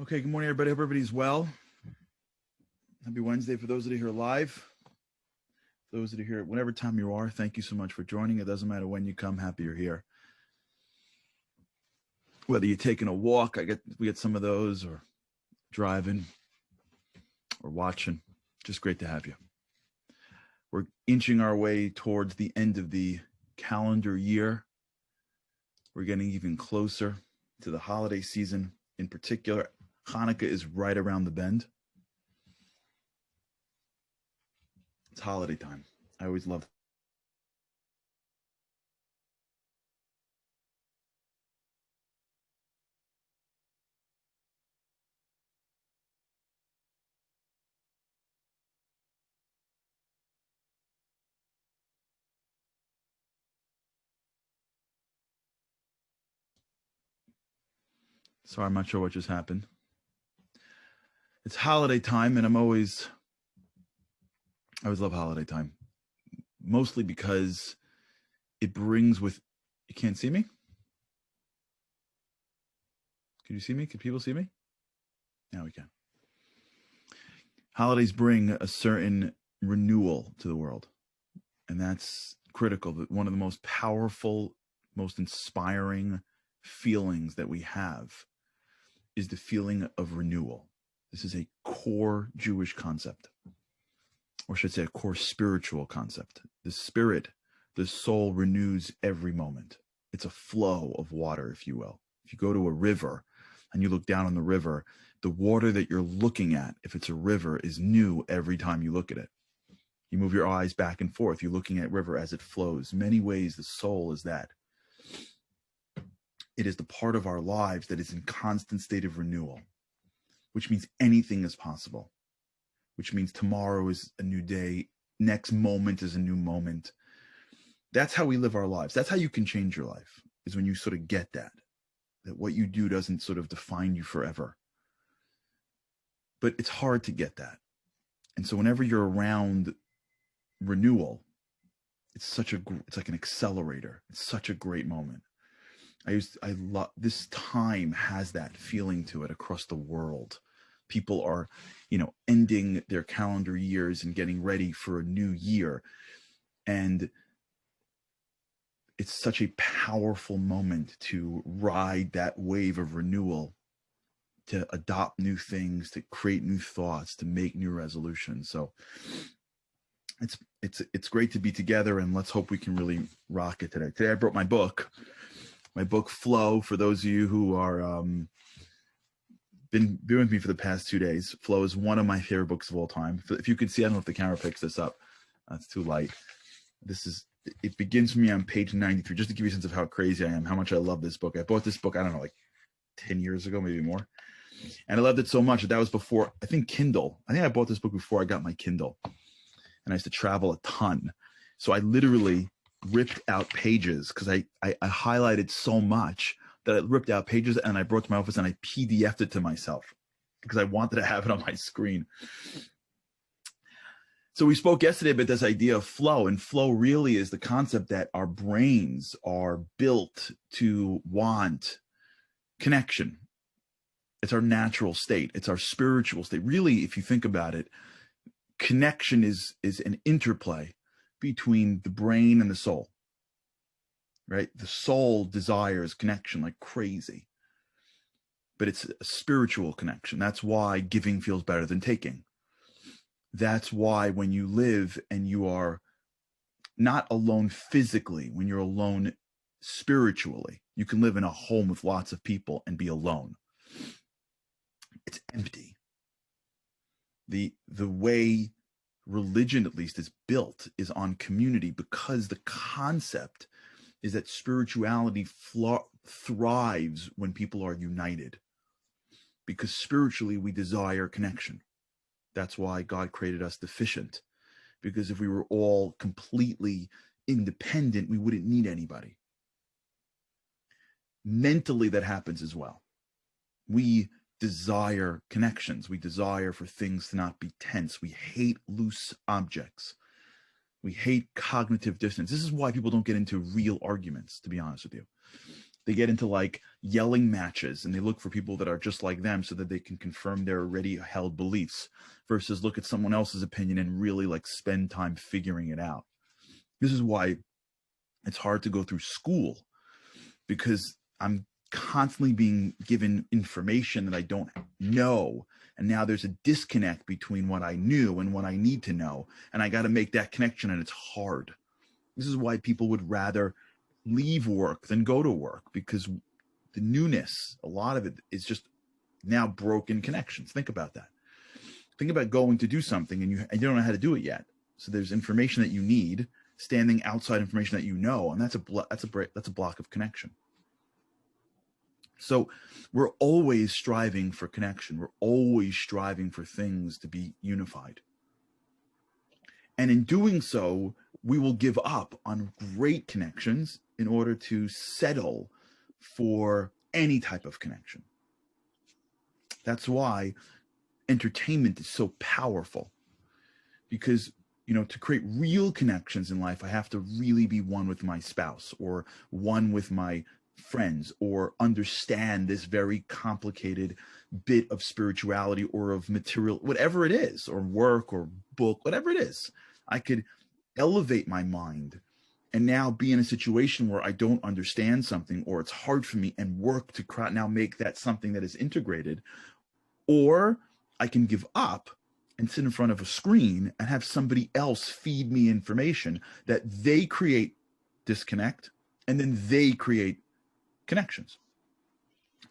Okay, good morning, everybody. Hope everybody's well. Happy Wednesday for those that are here live. Those that are here, whatever time you are, thank you so much for joining. It doesn't matter when you come, happy you're here. Whether you're taking a walk, we get some of those, or driving, or watching. Just great to have you. We're inching our way towards the end of the calendar year. We're getting even closer to the holiday season. In particular, Hanukkah is right around the bend. It's holiday time. I always love. Sorry, I'm not sure what just happened. It's holiday time, and I always love holiday time, mostly because it brings with. You can't see me? Can you see me? Can people see me? Now we can. Holidays bring a certain renewal to the world, and that's critical. That one of the most powerful, most inspiring feelings that we have is the feeling of renewal. This is a core Jewish concept, or should I say a core spiritual concept. The spirit, the soul renews every moment. It's a flow of water, if you will. If you go to a river and you look down on the river, the water that you're looking at, if it's a river, is new every time you look at it. You move your eyes back and forth. You're looking at river as it flows. In many ways, the soul is that. It is the part of our lives that is in constant state of renewal, which means anything is possible, which means tomorrow is a new day. Next moment is a new moment. That's how we live our lives. That's how you can change your life, is when you sort of get that what you do doesn't sort of define you forever. But it's hard to get that. And so whenever you're around renewal, it's like an accelerator. It's such a great moment. I love this time has that feeling to it across the world. People are, ending their calendar years and getting ready for a new year. And it's such a powerful moment to ride that wave of renewal, to adopt new things, to create new thoughts, to make new resolutions. So it's great to be together, and let's hope we can really rock it today. Today I brought my book Flow. For those of you who are been with me for the past 2 days, Flow is one of my favorite books of all time. If you can see, I don't know if the camera picks this up. It's too light. It begins for me on page 93, just to give you a sense of how crazy I am, how much I love this book. I bought this book, I don't know, like 10 years ago, maybe more. And I loved it so much that was before, I think, Kindle. I think I bought this book before I got my Kindle. And I used to travel a ton. So I literally ripped out pages because I highlighted so much that I ripped out pages, and I brought it to my office and I PDF'd it to myself because I wanted to have it on my screen. So we spoke yesterday about this idea of flow, and flow really is the concept that our brains are built to want connection. It's our natural state. It's our spiritual state. Really, if you think about it, connection is an interplay between the brain and the soul, right? The soul desires connection like crazy, but it's a spiritual connection. That's why giving feels better than taking. That's why when you live and you are not alone physically, when you're alone spiritually, you can live in a home with lots of people and be alone. It's empty. The way religion, at least, is built is on community, because the concept is that spirituality thrives when people are united, because spiritually we desire connection. That's why God created us deficient, because if we were all completely independent, we wouldn't need anybody. Mentally, that happens as well. We desire connections. We desire for things to not be tense. We hate loose objects. We hate cognitive dissonance. This is why people don't get into real arguments, to be honest with you. They get into like yelling matches and they look for people that are just like them so that they can confirm their already held beliefs versus look at someone else's opinion and really like spend time figuring it out. This is why it's hard to go through school, because I'm constantly being given information that I don't know. And now there's a disconnect between what I knew and what I need to know. And I got to make that connection, and it's hard. This is why people would rather leave work than go to work, because the newness, a lot of it is just now broken connections. Think about that. Think about going to do something and you don't know how to do it yet. So there's information that you need standing outside information that you know, and that's a block of connection. So we're always striving for connection. We're always striving for things to be unified. And in doing so, we will give up on great connections in order to settle for any type of connection. That's why entertainment is so powerful, because to create real connections in life, I have to really be one with my spouse or one with my friends, or understand this very complicated bit of spirituality or of material, whatever it is, or work or book, whatever it is. I could elevate my mind and now be in a situation where I don't understand something, or it's hard for me, and work to now make that something that is integrated. Or I can give up and sit in front of a screen and have somebody else feed me information that they create disconnect, and then they create connections.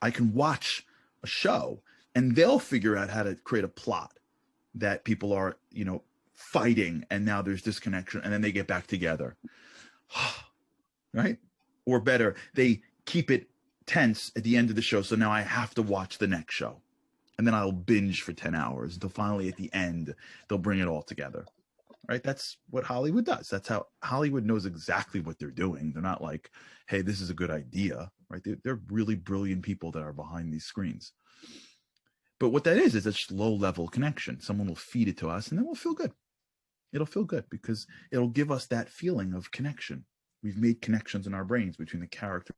I can watch a show and they'll figure out how to create a plot that people are, fighting, and now there's disconnection, and then they get back together. Right? Or better, they keep it tense at the end of the show, so now I have to watch the next show. And then I'll binge for 10 hours until finally at the end, they'll bring it all together. Right? That's what Hollywood does. That's how Hollywood knows exactly what they're doing. They're not like, hey, this is a good idea, right? They're really brilliant people that are behind these screens. But what that is a just low-level connection. Someone will feed it to us, and then we'll feel good. It'll feel good because it'll give us that feeling of connection. We've made connections in our brains between the character.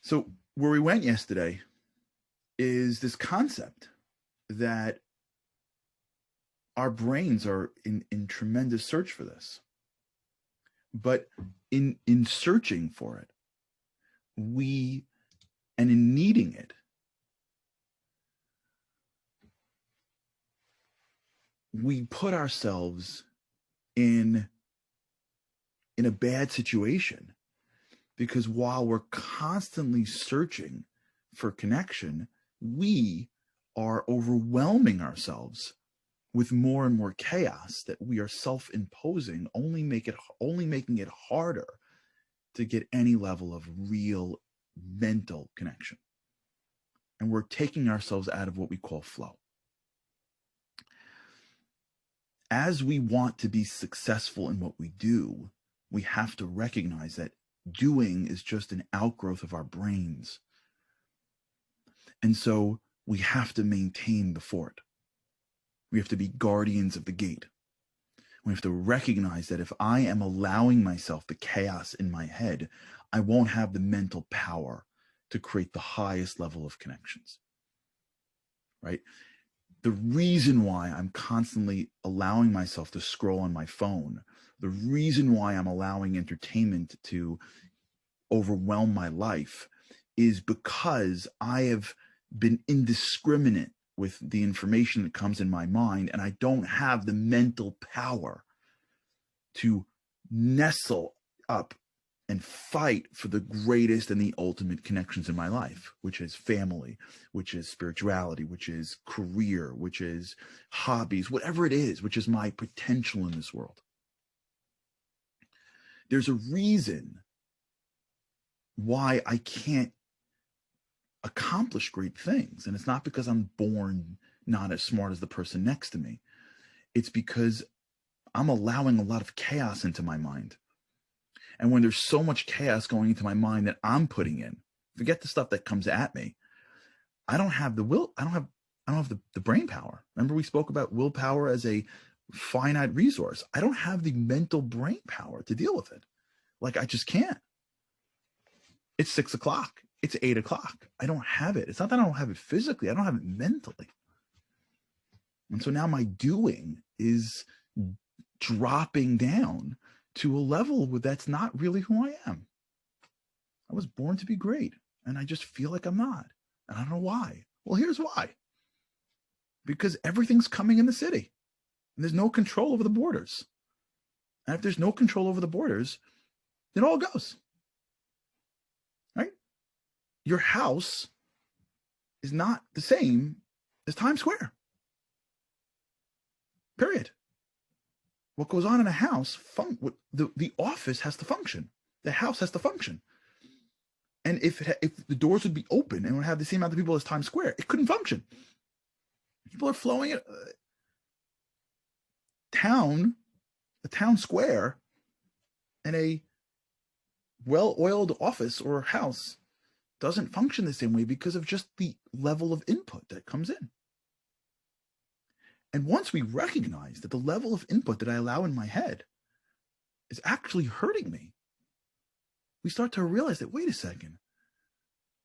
So where we went yesterday is this concept that our brains are in tremendous search for this. But in searching for it, and in needing it, we put ourselves in a bad situation, because while we're constantly searching for connection, we are overwhelming ourselves with more and more chaos that we are self-imposing, only making it harder to get any level of real mental connection. And we're taking ourselves out of what we call flow. As we want to be successful in what we do, we have to recognize that doing is just an outgrowth of our brains. And so we have to maintain the fort. We have to be guardians of the gate. We have to recognize that if I am allowing myself the chaos in my head, I won't have the mental power to create the highest level of connections. Right? The reason why I'm constantly allowing myself to scroll on my phone, the reason why I'm allowing entertainment to overwhelm my life, is because I have been indiscriminate with the information that comes in my mind, and I don't have the mental power to nestle up and fight for the greatest and the ultimate connections in my life, which is family, which is spirituality, which is career, which is hobbies, whatever it is, which is my potential in this world. There's a reason why I can't accomplish great things. And it's not because I'm born not as smart as the person next to me. It's because I'm allowing a lot of chaos into my mind. And when there's so much chaos going into my mind that I'm putting in, forget the stuff that comes at me. I don't have the will. I don't have the brain power. Remember we spoke about willpower as a finite resource. I don't have the mental brain power to deal with it. Like, I just can't. It's 6 o'clock. It's 8 o'clock. I don't have it. It's not that I don't have it physically. I don't have it mentally. And so now my doing is dropping down to a level where that's not really who I am. I was born to be great, and I just feel like I'm not. And I don't know why. Well, here's why. Because everything's coming in the city, and there's no control over the borders. And if there's no control over the borders, it all goes. Right? Your house is not the same as Times Square. Period. What goes on in a house, the office has to function. The house has to function. And if the doors would be open and would have the same amount of people as Times Square, it couldn't function. People are flowing it. A town square, and a well-oiled office or house doesn't function the same way because of just the level of input that comes in. And once we recognize that the level of input that I allow in my head is actually hurting me, we start to realize that, wait a second,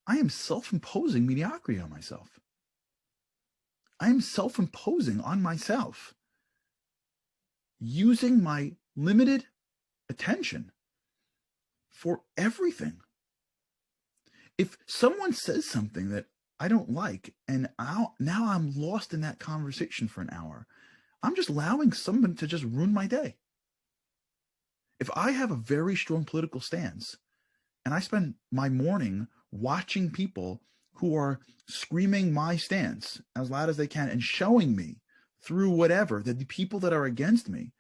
I am self-imposing mediocrity on myself. I am self-imposing on myself, using my limited attention for everything. If someone says something that I don't like, and now I'm lost in that conversation for an hour, I'm just allowing someone to just ruin my day. If I have a very strong political stance, and I spend my morning watching people who are screaming my stance as loud as they can and showing me through whatever that the people that are against me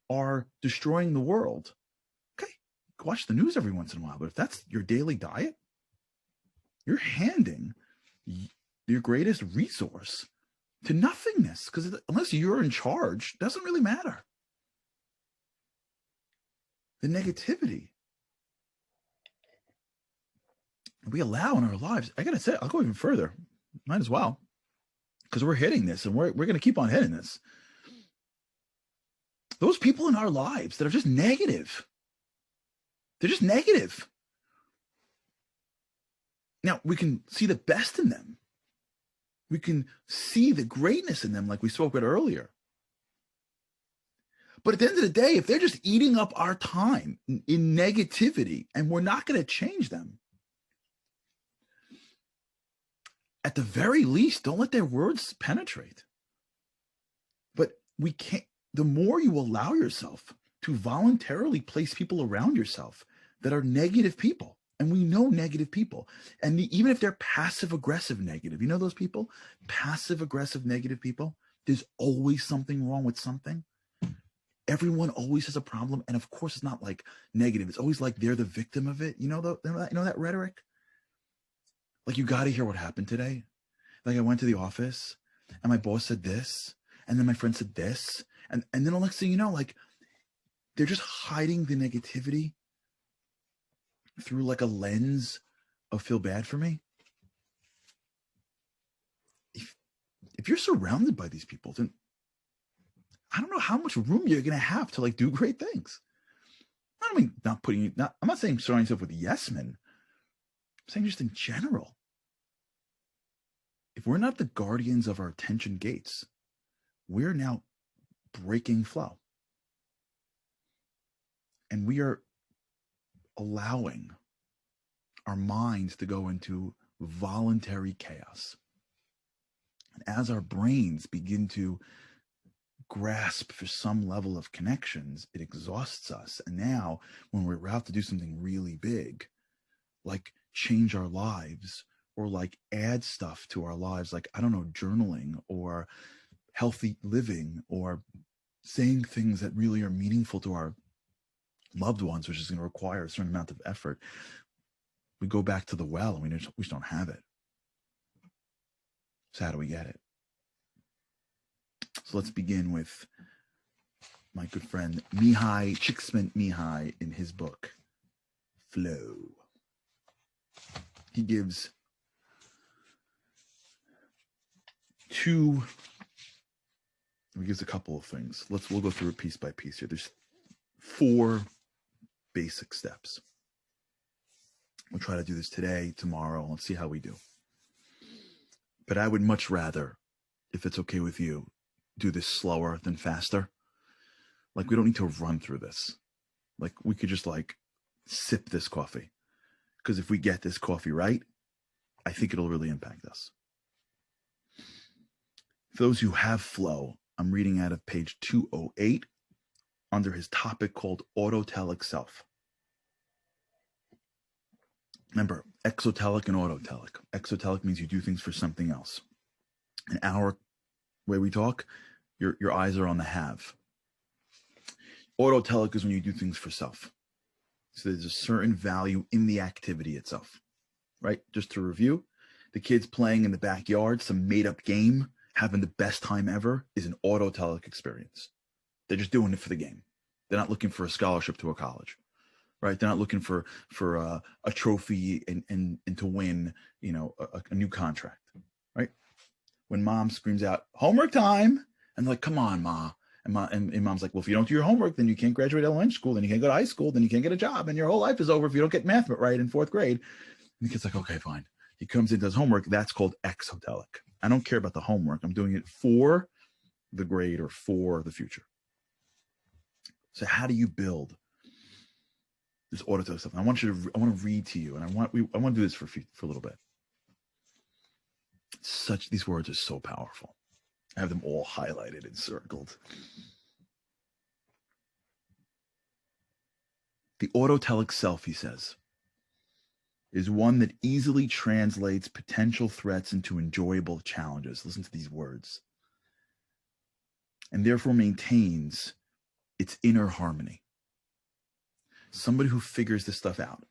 are destroying the world, okay, watch the news every once in a while. But if that's your daily diet, you're handing your greatest resource to nothingness, because unless you're in charge, it doesn't really matter. The negativity we allow in our lives, I gotta say, I'll go even further, might as well, because we're hitting this, and we're going to keep on hitting this. Those people in our lives that are just negative, they're just negative. Now, we can see the best in them. We can see the greatness in them, like we spoke about earlier. But at the end of the day, if they're just eating up our time in negativity, and we're not going to change them, at the very least, don't let their words penetrate. But we can't, the more you allow yourself to voluntarily place people around yourself that are negative people, and we know negative people, and even if they're passive-aggressive negative, you know those people? Passive-aggressive negative people, there's always something wrong with something. Everyone always has a problem, and of course it's not like negative. It's always like they're the victim of it. You know that rhetoric? Like, you got to hear what happened today. Like, I went to the office, and my boss said this, and then my friend said this, and then the next thing you know, like, they're just hiding the negativity through like a lens of feel bad for me. If you're surrounded by these people, then I don't know how much room you're going to have to like do great things. I mean, I'm not saying surround yourself with yes men. I'm saying just in general. If we're not the guardians of our attention gates, we're now breaking flow. And we are allowing our minds to go into voluntary chaos. And as our brains begin to grasp for some level of connections, it exhausts us. And now when we're about to do something really big, like change our lives, or like add stuff to our lives, like, I don't know, journaling or healthy living, or saying things that really are meaningful to our loved ones, which is going to require a certain amount of effort, we go back to the well, and we just don't have it. So how do we get it? So let's begin with my good friend Mihai Csikszentmihalyi in his book, Flow. He gives a couple of things. We'll go through it piece by piece here. There's 4 basic steps. We'll try to do this today, tomorrow. Let's see how we do. But I would much rather, if it's okay with you, do this slower than faster. Like, we don't need to run through this. Like, we could just sip this coffee. Because if we get this coffee right, I think it'll really impact us. For those who have flow, I'm reading out of page 208 under his topic called autotelic self. Remember, exotelic and autotelic. Exotelic means you do things for something else. In our way we talk, your eyes are on the have. Autotelic is when you do things for self. So there's a certain value in the activity itself, right? Just to review, the kids playing in the backyard, some made-up game, having the best time ever is an autotelic experience. They're just doing it for the game. They're not looking for a scholarship to a college, right? They're not looking for a trophy and to win, a new contract, right? When mom screams out, homework time, and like, come on, ma. And mom's like, well, if you don't do your homework, then you can't graduate elementary school, then you can't go to high school, then you can't get a job, and your whole life is over if you don't get math right in 4th grade. And the kid's like, okay, fine. He comes in, does homework. That's called exotelic. I don't care about the homework. I'm doing it for the grade or for the future. So how do you build this autotelic stuff? I want to read to you, and I want to do this for a little bit. These words are so powerful. I have them all highlighted and circled. The autotelic self, he says, is one that easily translates potential threats into enjoyable challenges. Listen to these words. And therefore maintains its inner harmony. Somebody who figures this stuff out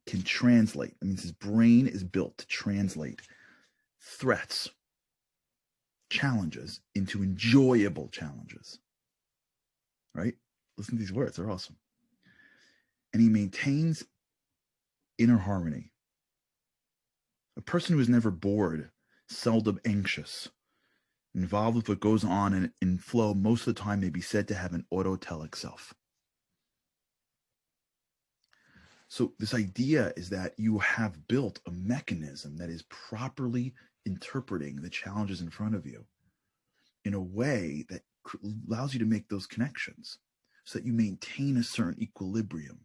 can translate. That means his brain is built to translate threats, challenges into enjoyable challenges. Right? Listen to these words. They're awesome. And he maintains inner harmony. A person who is never bored, seldom anxious, involved with what goes on in flow most of the time may be said to have an autotelic self. So this idea is that you have built a mechanism that is properly interpreting the challenges in front of you in a way that allows you to make those connections so that you maintain a certain equilibrium.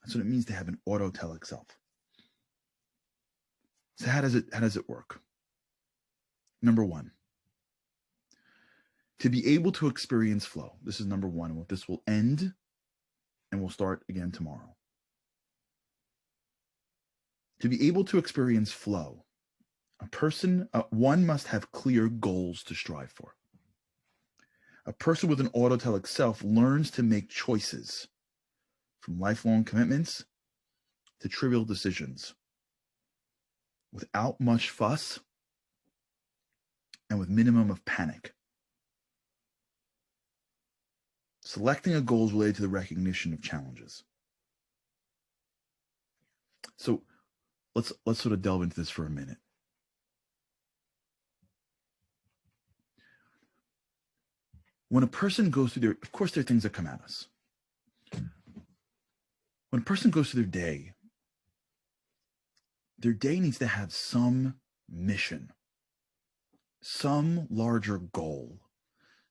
That's what it means to have an autotelic self. So how does it work? Number 1, to be able to experience flow. This is number 1. This will end, and we'll start again tomorrow. To be able to experience flow, one must have clear goals to strive for. A person with an autotelic self learns to make choices, from lifelong commitments to trivial decisions, without much fuss and with minimum of panic. Selecting a goal is related to the recognition of challenges. So let's sort of delve into this for a minute. When a person goes through of course there are things that come at us. When a person goes through their day needs to have some mission, some larger goal,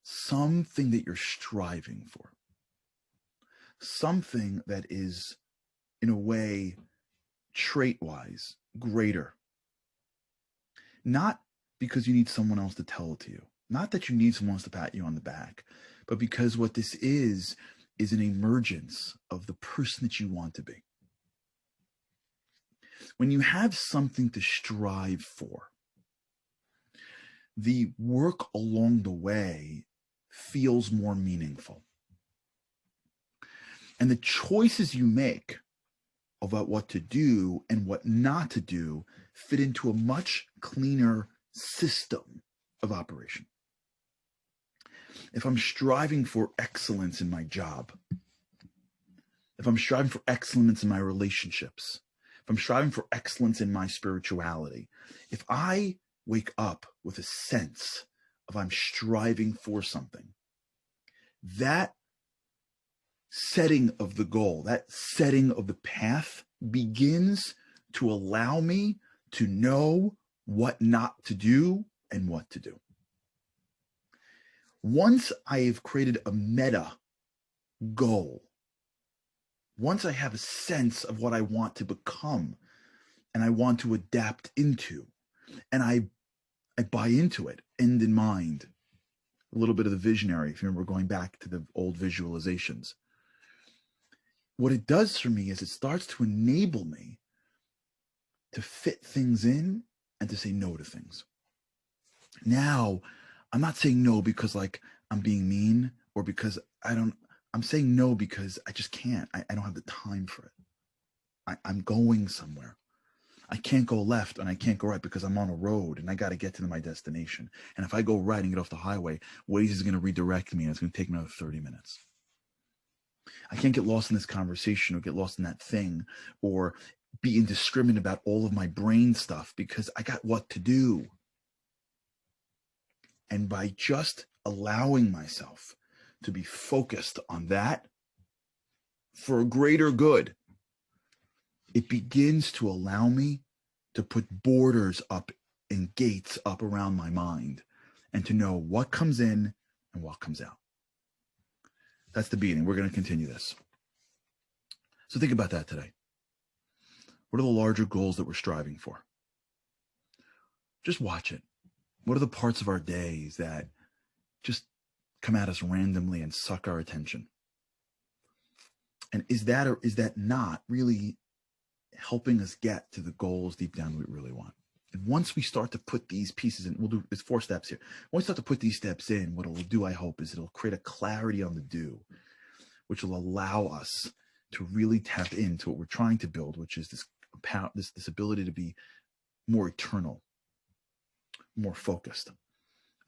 something that you're striving for, something that is, in a way, trait-wise, greater. Not because you need someone else to tell it to you, not that you need someone else to pat you on the back, but because what this is an emergence of the person that you want to be. When you have something to strive for, the work along the way feels more meaningful. And the choices you make about what to do and what not to do fit into a much cleaner system of operation. If I'm striving for excellence in my job, if I'm striving for excellence in my relationships, if I'm striving for excellence in my spirituality, if I wake up with a sense of I'm striving for something, that setting of the goal, that setting of the path begins to allow me to know what not to do and what to do. Once I've created a meta goal, once I have a sense of what I want to become and I want to adapt into, and I buy into it, end in mind, a little bit of the visionary, if you remember going back to the old visualizations. What it does for me is it starts to enable me to fit things in and to say no to things. Now, I'm not saying no because like I'm being mean or because I'm saying no because I just can't. I don't have the time for it. I'm going somewhere. I can't go left and I can't go right because I'm on a road and I got to get to my destination. And if I go right and get off the highway, Waze is going to redirect me and it's going to take me another 30 minutes. I can't get lost in this conversation or get lost in that thing or be indiscriminate about all of my brain stuff because I got what to do. And by just allowing myself to be focused on that for a greater good, it begins to allow me to put borders up and gates up around my mind and to know what comes in and what comes out. That's the beginning. We're going to continue this. So think about that today. What are the larger goals that we're striving for? Just watch it. What are the parts of our days that just come at us randomly and suck our attention? And is that or is that not really helping us get to the goals deep down we really want? And once we start to put these pieces in, it's 4 steps here. Once we start to put these steps in, what it'll do, I hope, is it'll create a clarity on the do, which will allow us to really tap into what we're trying to build, which is this ability to be more eternal, more focused,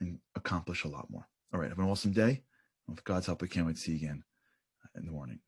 and accomplish a lot more. All right, have an awesome day. With God's help, I can't wait to see you again in the morning.